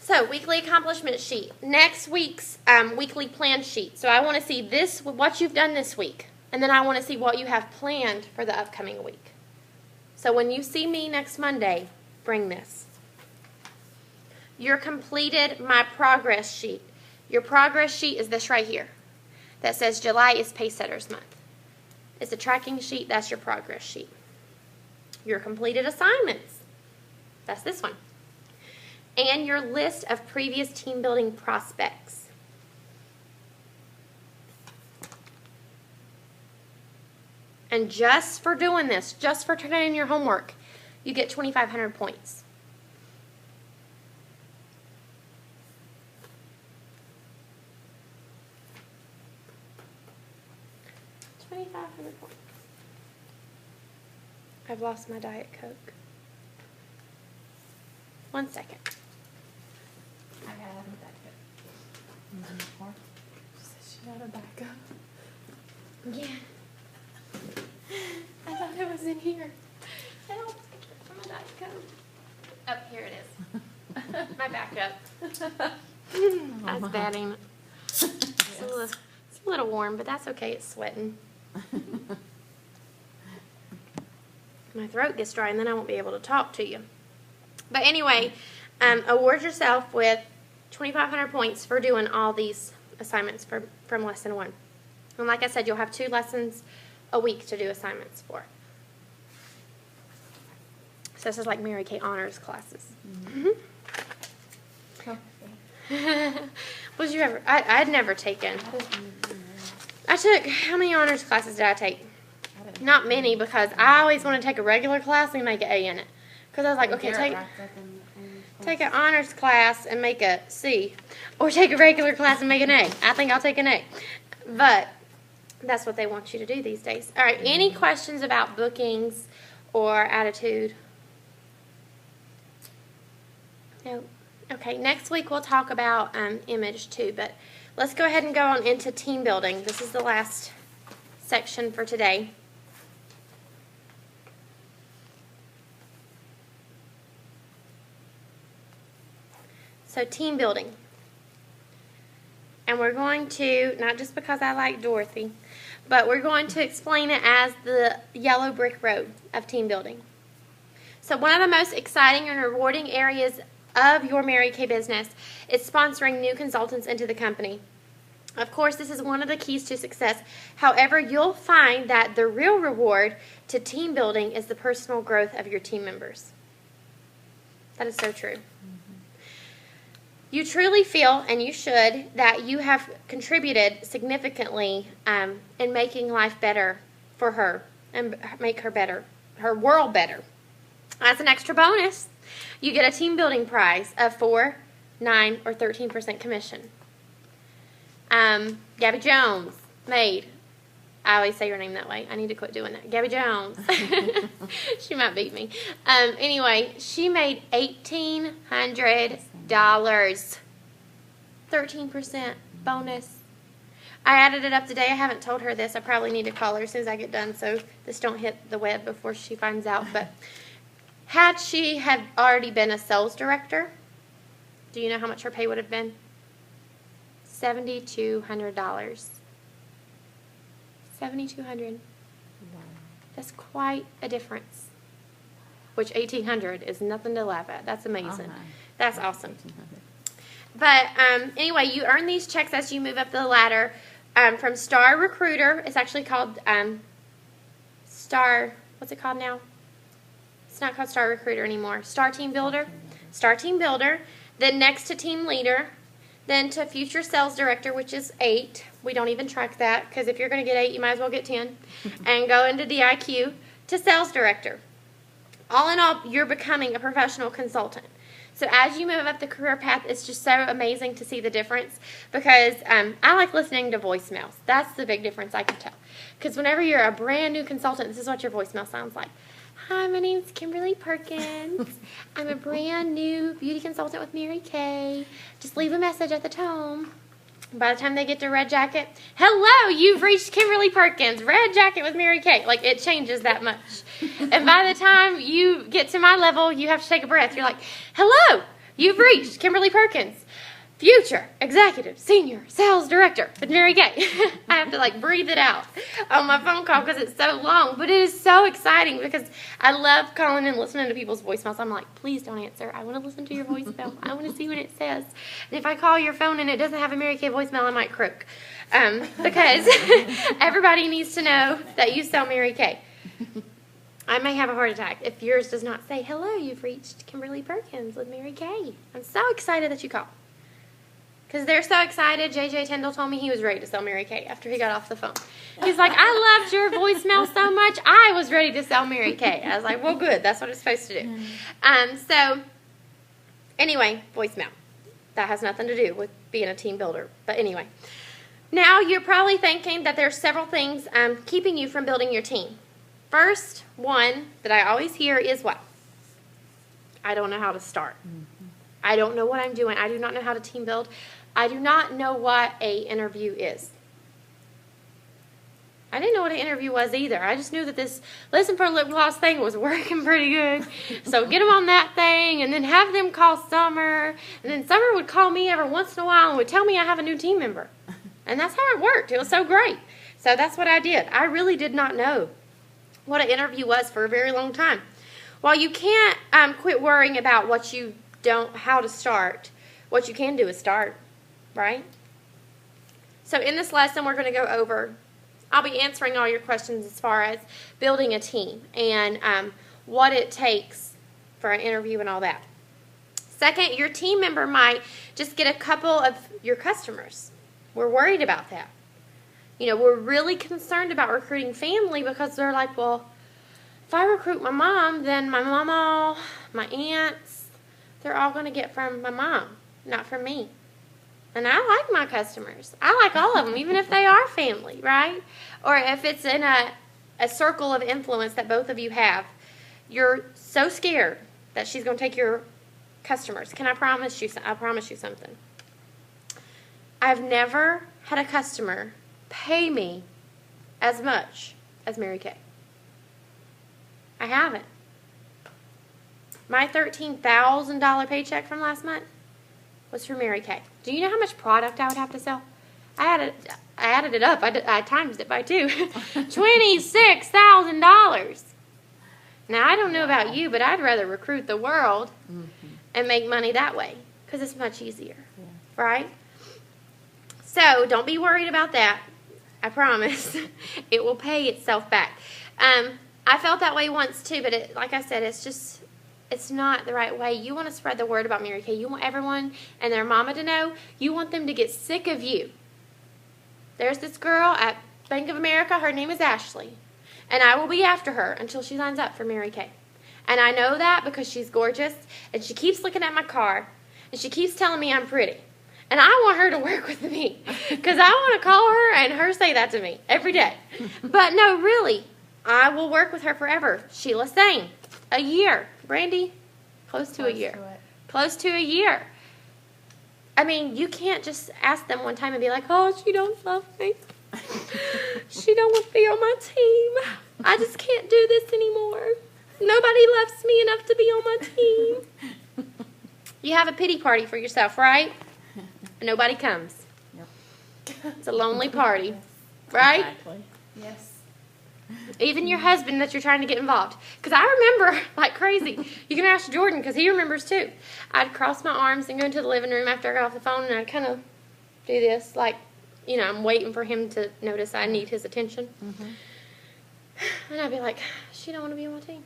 So, weekly accomplishment sheet. Next week's weekly plan sheet. So, I want to see what you've done this week. And then I want to see what you have planned for the upcoming week. So, when you see me next Monday, bring this. You're completed my progress sheet. Your progress sheet is this right here. That says July is Pacesetters month. It's a tracking sheet. That's your progress sheet. Your completed assignments. That's this one. And your list of previous team building prospects. And just for doing this, just for turning in your homework, you get 2,500 points. 2,500 points. I've lost my Diet Coke. 1 second. I got a backup. She had a backup. Yeah. I thought it was in here. I don't think it's from a Diet Coke. Oh, here it is. My backup. That's bad, ain't it? It's a little warm, but that's okay. It's sweating. My throat gets dry, and then I won't be able to talk to you. But anyway, award yourself with 2,500 points for doing all these assignments from lesson 1. And like I said, you'll have 2 lessons a week to do assignments for. So this is like Mary Kay honors classes. Mm-hmm. Was you ever? I'd never taken. I took, how many honors classes did I take? Not many, because I always want to take a regular class and make an A in it. Because I was like, okay, take an honors class and make a C. Or take a regular class and make an A. I think I'll take an A. But that's what they want you to do these days. All right, any questions about bookings or attitude? No. Okay, next week we'll talk about image too, but let's go ahead and go on into team building. This is the last section for today. So team building. And we're going to, not just because I like Dorothy, but we're going to explain it as the yellow brick road of team building. So one of the most exciting and rewarding areas of your Mary Kay business is sponsoring new consultants into the company. Of course, this is one of the keys to success. However, you'll find that the real reward to team building is the personal growth of your team members. That is so true. You truly feel, and you should, that you have contributed significantly in making life better for her and make her better, her world better. As an extra bonus, you get a team building prize of 4, 9, or 13% commission. Gabby Jones made, I always say your name that way. I need to quit doing that. Gabby Jones. She might beat me. Anyway, she made $1,800. 13% bonus. I added it up today. I haven't told her this. I probably need to call her as soon as I get done so this don't hit the web before she finds out. But had she had already been a sales director, do you know how much her pay would have been? $7,200. $7,200. Wow. That's quite a difference. Which $1,800 is nothing to laugh at. That's amazing. That's awesome. But anyway, you earn these checks as you move up the ladder from Star Recruiter. It's actually called Star. What's it called now? It's not called Star Recruiter anymore. Star Team Builder. Star Team Builder. Then next to Team Leader. Then to Future Sales Director, which is 8. We don't even track that because if you're going to get 8, you might as well get 10. And go into DIQ to Sales Director. All in all, you're becoming a professional consultant. So as you move up the career path, it's just so amazing to see the difference because I like listening to voicemails. That's the big difference I can tell. Because whenever you're a brand new consultant, this is what your voicemail sounds like. Hi, my name's Kimberly Perkins. I'm a brand new beauty consultant with Mary Kay. Just leave a message at the tone. By the time they get to Red Jacket, hello, you've reached Kimberly Perkins, Red Jacket with Mary Kay. Like, it changes that much. And by the time you get to my level, you have to take a breath. You're like, hello, You've reached Kimberly Perkins, future executive senior sales director with Mary Kay. I have to like breathe it out on my phone call because it's so long, but it is so exciting because I love calling and listening to people's voicemails. I'm like, please don't answer. I want to listen to your voicemail. I want to see what it says. And if I call your phone and it doesn't have a Mary Kay voicemail, I might croak because everybody needs to know that you sell Mary Kay. I may have a heart attack if yours does not say, hello, you've reached Kimberly Perkins with Mary Kay. I'm so excited that you called. Because they're so excited. JJ Tyndall told me he was ready to sell Mary Kay after he got off the phone. He's like, I loved your voicemail so much, I was ready to sell Mary Kay. I was like, well, good. That's what it's supposed to do. So, anyway, voicemail. That has nothing to do with being a team builder. But anyway. Now, you're probably thinking that there's several things keeping you from building your team. First one that I always hear is what? I don't know how to start. I don't know what I'm doing. I do not know how to team build. I do not know what a interview is. I didn't know what an interview was either. I just knew that this Listen for Lip Gloss thing was working pretty good. So get them on that thing and then have them call Summer. And then Summer would call me every once in a while and would tell me I have a new team member. And that's how it worked. It was so great. So that's what I did. I really did not know what an interview was for a very long time. While you can't quit worrying about what you don't, how to start, what you can do is start, right? So in this lesson, we're going to go over, I'll be answering all your questions as far as building a team and what it takes for an interview and all that. Second, your team member might just get a couple of your customers. We're worried about that. You know, we're really concerned about recruiting family because they're like, well, if I recruit my mom, then my mama, my aunts, they're all going to get from my mom, not from me. And I like my customers. I like all of them, even if they are family, right? Or if it's in a circle of influence that both of you have, you're so scared that she's going to take your customers. Can I promise you? I promise you something. I've never had a customer pay me as much as Mary Kay. I haven't. My $13,000 paycheck from last month was for Mary Kay. Do you know how much product I would have to sell? I added it up. I times it by 2. $26,000. Now, I don't know about you, but I'd rather recruit the world and make money that way because it's much easier, right? So, don't be worried about that. I promise. It will pay itself back. I felt that way once too, but like I said, it's not the right way. You want to spread the word about Mary Kay. You want everyone and their mama to know. You want them to get sick of you. There's this girl at Bank of America. Her name is Ashley. And I will be after her until she signs up for Mary Kay. And I know that because she's gorgeous. And she keeps looking at my car. And she keeps telling me I'm pretty. And I want her to work with me. Because I want to call her and her say that to me every day. But no, really. I will work with her forever. Sheila Sane. A year. Brandy, close to a year. Close to a year. I mean, you can't just ask them one time and be like, oh, she don't love me. She don't want to be on my team. I just can't do this anymore. Nobody loves me enough to be on my team. You have a pity party for yourself, right? Nobody comes. Yep. It's a lonely party, right? Exactly. Yes. Even your husband that you're trying to get involved. Because I remember like crazy. You can ask Jordan because he remembers too. I'd cross my arms and go into the living room after I got off the phone and I'd kind of do this like, you know, I'm waiting for him to notice I need his attention. And I'd be like, she don't want to be on my team.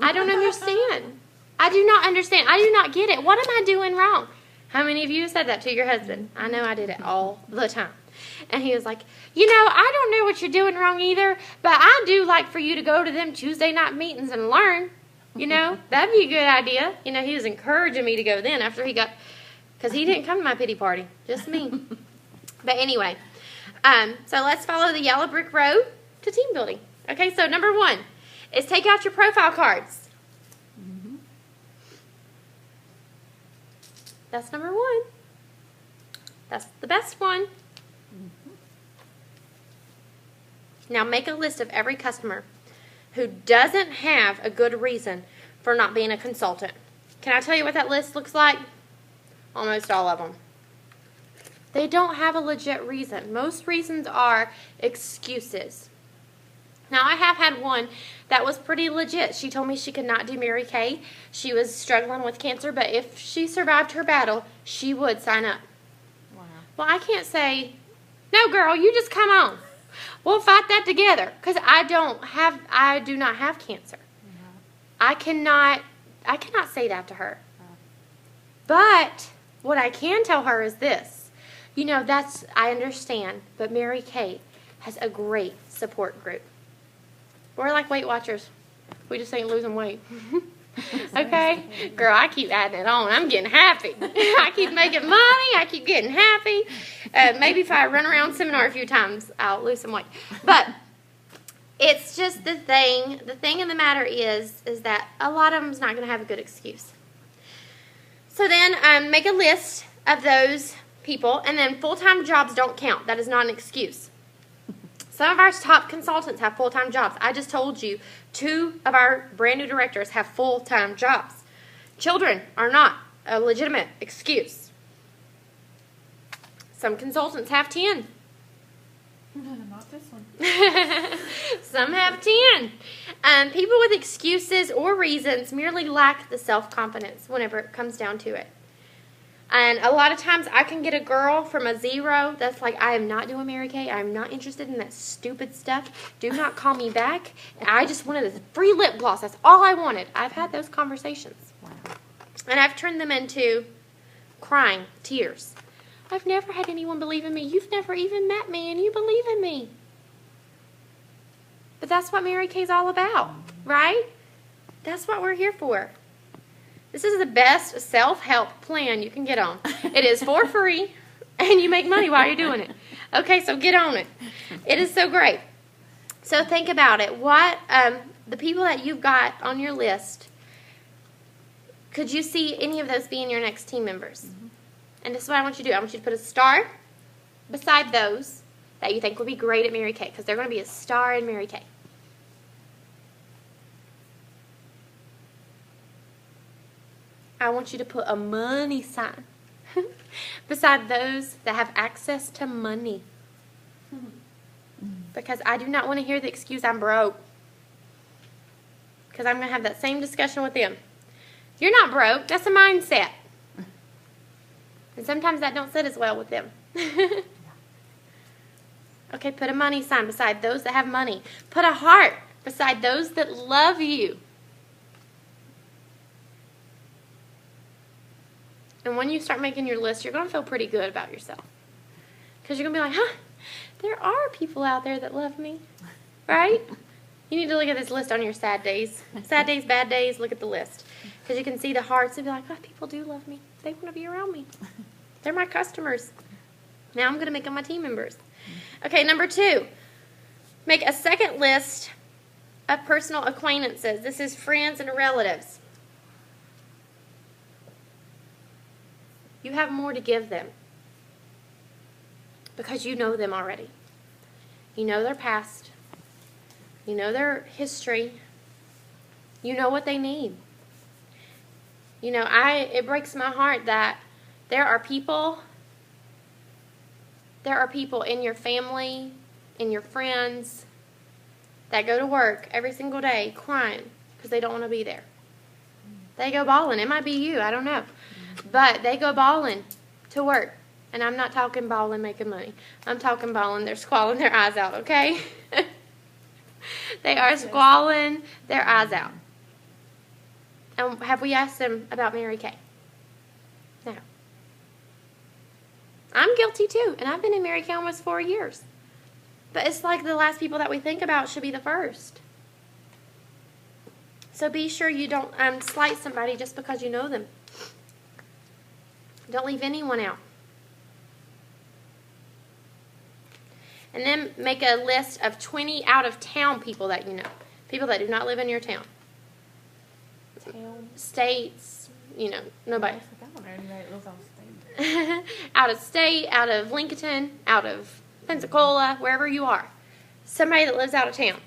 I don't understand. I do not understand. I do not get it. What am I doing wrong? How many of you said that to your husband? I know I did it all the time. And he was like, you know, I don't know what you're doing wrong either, but I do like for you to go to them Tuesday night meetings and learn. You know, that'd be a good idea. You know, he was encouraging me to go then after he got, because he didn't come to my pity party, just me. But anyway, so let's follow the yellow brick road to team building. Okay, so number 1 is take out your profile cards. That's number 1. That's the best one. Now make a list of every customer who doesn't have a good reason for not being a consultant. Can I tell you what that list looks like? Almost all of them. They don't have a legit reason. Most reasons are excuses. Now, I have had one that was pretty legit. She told me she could not do Mary Kay. She was struggling with cancer, but if she survived her battle, she would sign up. Wow. Well, I can't say, no, girl, you just come on. We'll fight that together, because I do not have cancer. I cannot say that to her. But what I can tell her is this. You know, I understand, but Mary Kay has a great support group. We're like Weight Watchers. We just ain't losing weight. Okay? Girl, I keep adding it on. I'm getting happy. I keep making money. I keep getting happy. Maybe if I run around seminar a few times, I'll lose some weight. But it's just the thing. The thing in the matter is that a lot of them's not going to have a good excuse. So then make a list of those people, and then full-time jobs don't count. That is not an excuse. Some of our top consultants have full-time jobs. I just told you 2 of our brand new directors have full-time jobs. Children are not a legitimate excuse. Some consultants have 10. Not this one. Some have 10. People with excuses or reasons merely lack the self-confidence whenever it comes down to it. And a lot of times I can get a girl from a 0 that's like, I am not doing Mary Kay. I am not interested in that stupid stuff. Do not call me back. I just wanted a free lip gloss. That's all I wanted. I've had those conversations. Wow. And I've turned them into crying, tears. I've never had anyone believe in me. You've never even met me, and you believe in me. But that's what Mary Kay's all about, right? That's what we're here for. This is the best self-help plan you can get on. It is for free, and you make money while you're doing it. Okay, so get on it. It is so great. So think about it. What the people that you've got on your list, could you see any of those being your next team members? Mm-hmm. And this is what I want you to do. I want you to put a star beside those that you think will be great at Mary Kay, because they're going to be a star in Mary Kay. I want you to put a money sign beside those that have access to money. Because I do not want to hear the excuse, I'm broke. Because I'm going to have that same discussion with them. You're not broke. That's a mindset. And sometimes that don't sit as well with them. Okay, put a money sign beside those that have money. Put a heart beside those that love you. And when you start making your list, you're going to feel pretty good about yourself. Because you're going to be like, there are people out there that love me. Right? You need to look at this list on your sad days. Sad days, bad days, look at the list. Because you can see the hearts and be like, people do love me. They want to be around me. They're my customers. Now I'm going to make them my team members. Okay, number 2. Make a second list of personal acquaintances. This is friends and relatives. You have more to give them because you know them already. You know their past. You know their history. You know what they need. You know, it breaks my heart that there are people in your family, in your friends, that go to work every single day crying because they don't want to be there. They go bawling. It might be you. I don't know. But they go bawling to work. And I'm not talking bawling making money. I'm talking bawling. They're squalling their eyes out, okay? They are squalling their eyes out. And have we asked them about Mary Kay? No. I'm guilty too. And I've been in Mary Kay almost 4 years. But it's like the last people that we think about should be the first. So be sure you don't slight somebody just because you know them. Don't leave anyone out. And then make a list of 20 out-of-town people that you know. People that do not live in your town. Town. States, nobody. I don't know anybody that lives out of state. Out of state, out of Lincoln, out of Pensacola, wherever you are. Somebody that lives out of town.